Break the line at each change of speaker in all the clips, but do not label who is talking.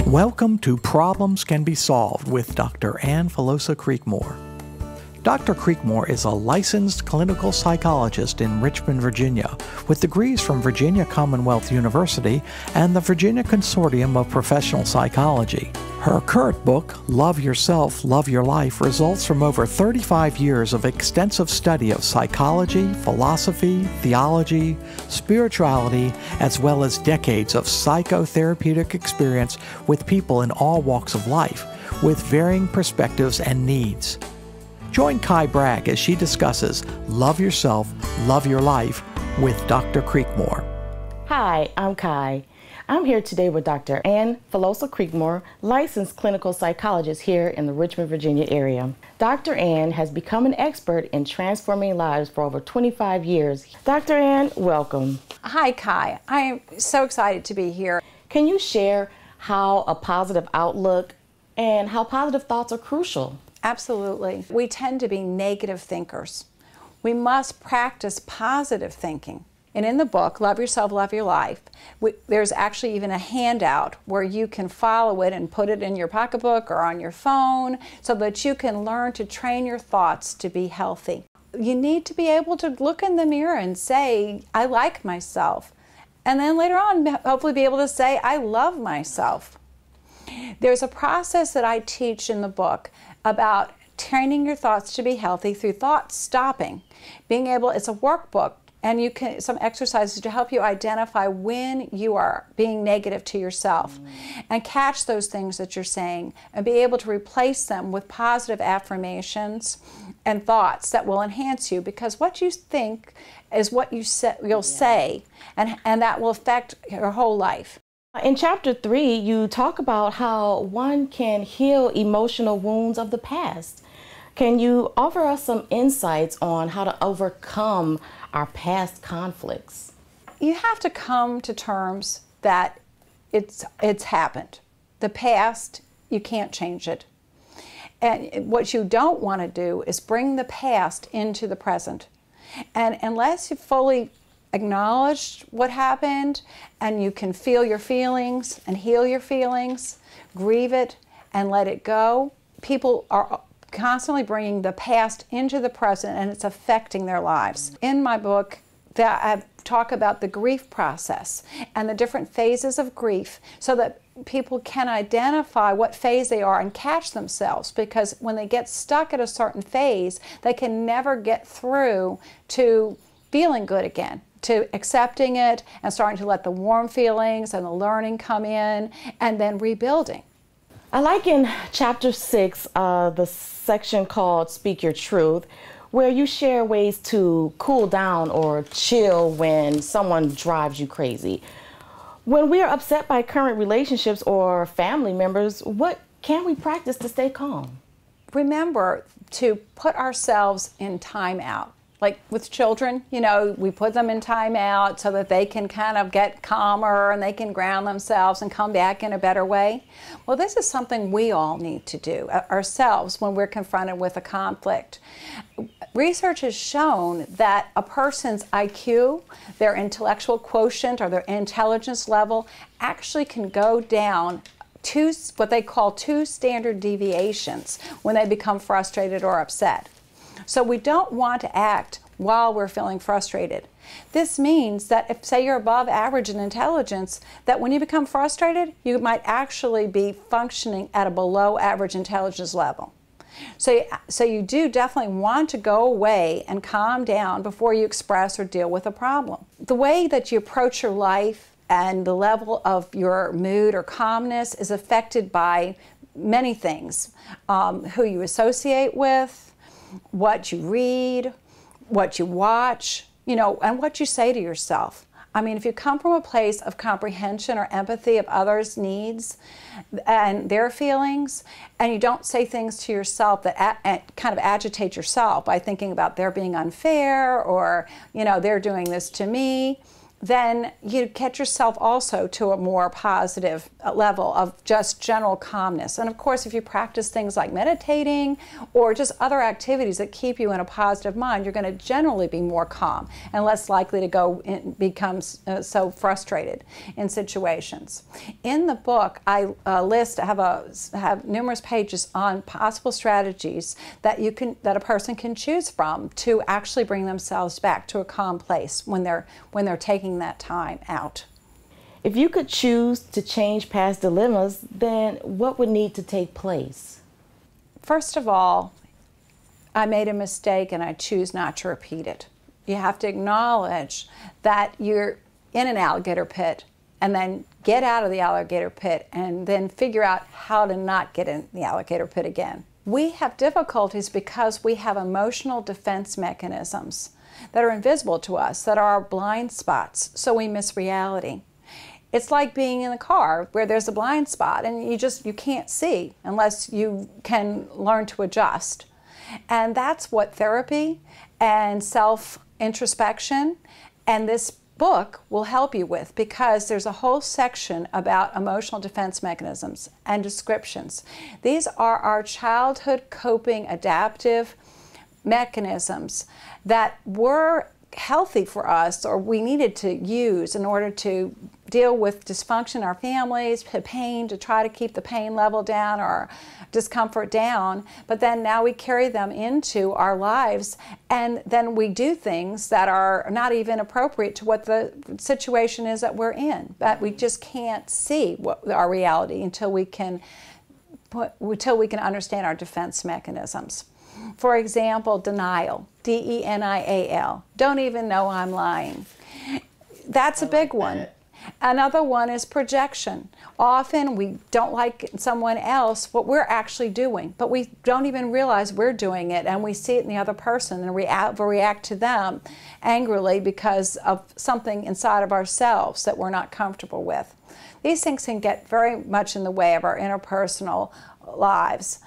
Welcome to Problems Can Be Solved with Dr. Ann Filosa Creekmore. Dr. Creekmore is a licensed clinical psychologist in Richmond, Virginia, with degrees from Virginia Commonwealth University and the Virginia Consortium of Professional Psychology. Her current book, Love Yourself, Love Your Life, results from over 35 years of extensive study of psychology, philosophy, theology, spirituality, as well as decades of psychotherapeutic experience with people in all walks of life, with varying perspectives and needs. Join Kai Bragg as she discusses Love Yourself, Love Your Life with Dr. Creekmore.
Hi, I'm Kai. I'm here today with Dr. Ann Filosa Creekmore, licensed clinical psychologist here in the Richmond, Virginia area. Dr. Ann has become an expert in transforming lives for over 25 years. Dr. Ann, welcome.
Hi, Kai. I am so excited to be here.
Can you share how a positive outlook and how positive thoughts are crucial?
Absolutely. We tend to be negative thinkers. We must practice positive thinking. And in the book, Love Yourself, Love Your Life, there's actually even a handout where you can follow it and put it in your pocketbook or on your phone so that you can learn to train your thoughts to be healthy. You need to be able to look in the mirror and say, I like myself. And then later on, hopefully be able to say, I love myself. There's a process that I teach in the book about training your thoughts to be healthy through thought stopping. It's a workbook, and you can some exercises to help you identify when you are being negative to yourself and catch those things that you're saying and be able to replace them with positive affirmations and thoughts that will enhance you, because what you think is what you'll say, and that will affect your whole life.
In Chapter 3, you talk about how one can heal emotional wounds of the past. Can you offer us some insights on how to overcome our past conflicts?
You have to come to terms that it's happened. The past, you can't change it. And what you don't want to do is bring the past into the present. And unless you fully acknowledge what happened and you can feel your feelings and heal your feelings, grieve it and let it go, people are constantly bringing the past into the present, and it's affecting their lives. In my book, I talk about the grief process and the different phases of grief so that people can identify what phase they are and catch themselves, because when they get stuck at a certain phase, they can never get through to feeling good again, to accepting it and starting to let the warm feelings and the learning come in, and then rebuilding.
I like in Chapter 6, the section called Speak Your Truth, where you share ways to cool down or chill when someone drives you crazy. When we are upset by current relationships or family members, what can we practice to stay calm?
Remember to put ourselves in timeout. Like with children, we put them in timeout so that they can kind of get calmer and they can ground themselves and come back in a better way. Well, this is something we all need to do ourselves when we're confronted with a conflict. Research has shown that a person's IQ, their intellectual quotient or their intelligence level, actually can go down what they call 2 standard deviations when they become frustrated or upset. So we don't want to act while we're feeling frustrated. This means that if, say, you're above average in intelligence, that when you become frustrated, you might actually be functioning at a below average intelligence level. So you do definitely want to go away and calm down before you express or deal with a problem. The way that you approach your life and the level of your mood or calmness is affected by many things. Who you associate with, what you read, what you watch, and what you say to yourself. I mean, if you come from a place of comprehension or empathy of others' needs and their feelings, and you don't say things to yourself that kind of agitate yourself by thinking about they're being unfair or, they're doing this to me, then you get yourself also to a more positive level of just general calmness. And of course, if you practice things like meditating or just other activities that keep you in a positive mind, you're going to generally be more calm and less likely to go and become so frustrated in situations. In the book, I have numerous pages on possible strategies that a person can choose from to actually bring themselves back to a calm place when they're taking that time out.
If you could choose to change past dilemmas, then what would need to take place?
First of all, I made a mistake and I choose not to repeat it. You have to acknowledge that you're in an alligator pit and then get out of the alligator pit and then figure out how to not get in the alligator pit again. We have difficulties because we have emotional defense mechanisms that are invisible to us, that are our blind spots, so we miss reality. It's like being in the car where there's a blind spot and you can't see unless you can learn to adjust. And that's what therapy and self-introspection and this book will help you with, because there's a whole section about emotional defense mechanisms and descriptions. These are our childhood coping adaptive mechanisms that were healthy for us, or we needed to use in order to deal with dysfunction in our families, pain, to try to keep the pain level down or discomfort down. But then now we carry them into our lives, and then we do things that are not even appropriate to what the situation is that we're in. But we just can't see our reality until we can understand our defense mechanisms. For example, denial, D-E-N-I-A-L. Don't even know I'm lying. That's a big one. Another one is projection. Often we don't like someone else what we're actually doing, but we don't even realize we're doing it, and we see it in the other person and react to them angrily because of something inside of ourselves that we're not comfortable with. These things can get very much in the way of our interpersonal lives.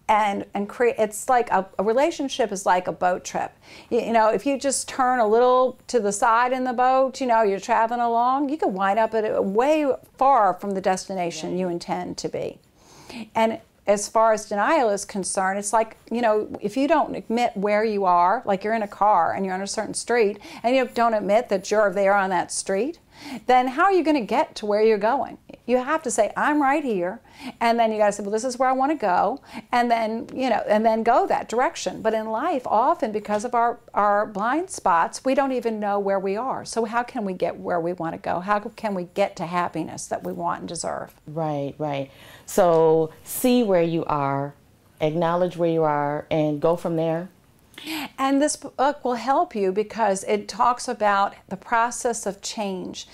And create, it's like a relationship is like a boat trip. You know, if you just turn a little to the side in the boat, you know, you're traveling along, you can wind up at way far from the destination you intend to be. And as far as denial is concerned, it's like, you know, if you don't admit where you are, like you're in a car and you're on a certain street, and you don't admit that you're there on that street, then how are you going to get to where you're going? You have to say, I'm right here, and then you got to say, well, this is where I want to go, and then, you know, and then go that direction. But in life, often because of our blind spots, we don't even know where we are. So how can we get where we want to go? How can we get to happiness that we want and deserve?
Right, right. So see where you are, acknowledge where you are, and go from there.
And this book will help you because it talks about the process of change,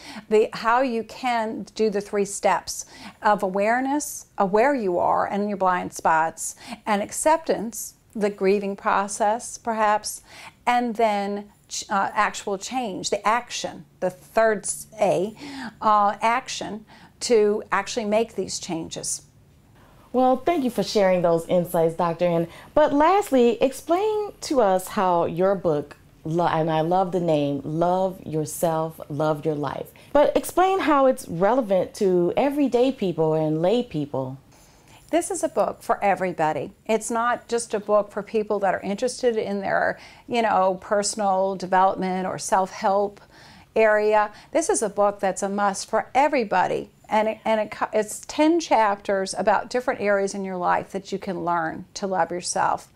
how you can do the 3 steps of awareness of where you are and your blind spots, and acceptance, the grieving process perhaps, and then actual change, the action, the third A, action to actually make these changes.
Well, thank you for sharing those insights, Dr. But lastly, explain to us how your book, and I love the name, Love Yourself, Love Your Life. But explain how it's relevant to everyday people and lay people.
This is a book for everybody. It's not just a book for people that are interested in their, you know, personal development or self-help area. This is a book that's a must for everybody. And it's 10 chapters about different areas in your life that you can learn to love yourself.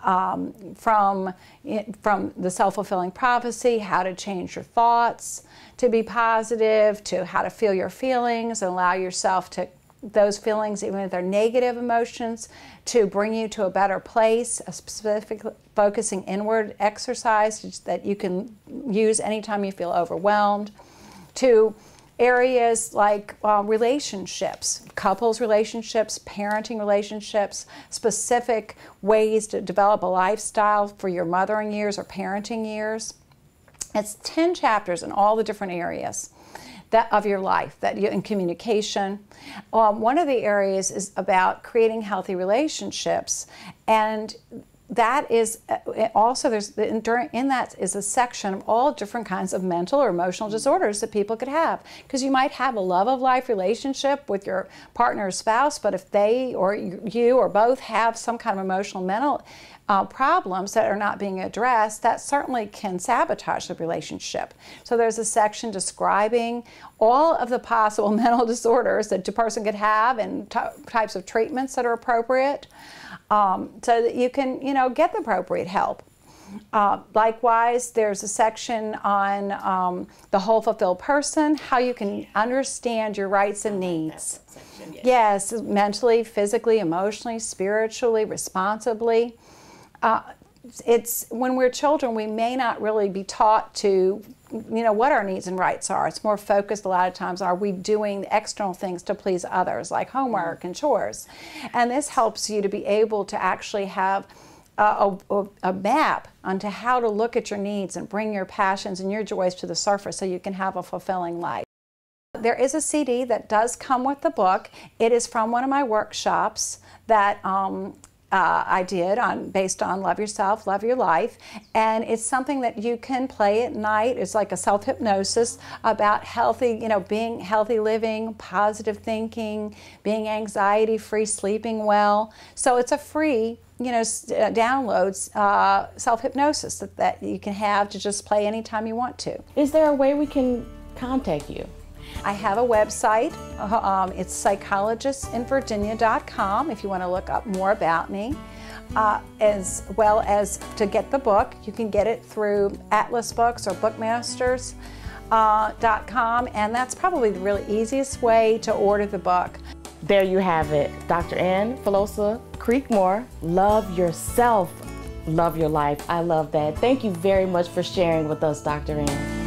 From the self-fulfilling prophecy, how to change your thoughts to be positive, to how to feel your feelings and allow yourself to, those feelings, even if they're negative emotions, to bring you to a better place, a specific focusing inward exercise that you can use anytime you feel overwhelmed, to areas like relationships, couples relationships, parenting relationships, specific ways to develop a lifestyle for your mothering years or parenting years. It's 10 chapters in all the different areas of your life, in communication. One of the areas is about creating healthy relationships, and that is also, in that is a section of all different kinds of mental or emotional disorders that people could have. Because you might have a love of life relationship with your partner or spouse, but if they or you or both have some kind of emotional, mental problems that are not being addressed, that certainly can sabotage the relationship. So there's a section describing all of the possible mental disorders that a person could have and types of treatments that are appropriate, so that you can, get the appropriate help. Likewise, there's a section on the whole fulfilled person, how you can understand your rights and needs. Yes, mentally, physically, emotionally, spiritually, responsibly. It's when we're children, we may not really be taught to, what our needs and rights are. It's more focused a lot of times, are we doing external things to please others, like homework and chores? And this helps you to be able to actually have a map onto how to look at your needs and bring your passions and your joys to the surface so you can have a fulfilling life. There is a CD that does come with the book. It is from one of my workshops that I did based on Love Yourself, Love Your Life, and it's something that you can play at night. It's like a self-hypnosis about healthy, being healthy living, positive thinking, being anxiety-free, sleeping well. So it's a free, downloads self-hypnosis that you can have to just play anytime you want to.
Is there a way we can contact you?
I have a website. It's psychologistinvirginia.com if you want to look up more about me. As well as to get the book, you can get it through Atlas Books or Bookmasters.com, and that's probably the really easiest way to order the book.
There you have it. Dr. Ann Filosa Creekmore, Love Yourself, Love Your Life. I love that. Thank you very much for sharing with us, Dr. Ann.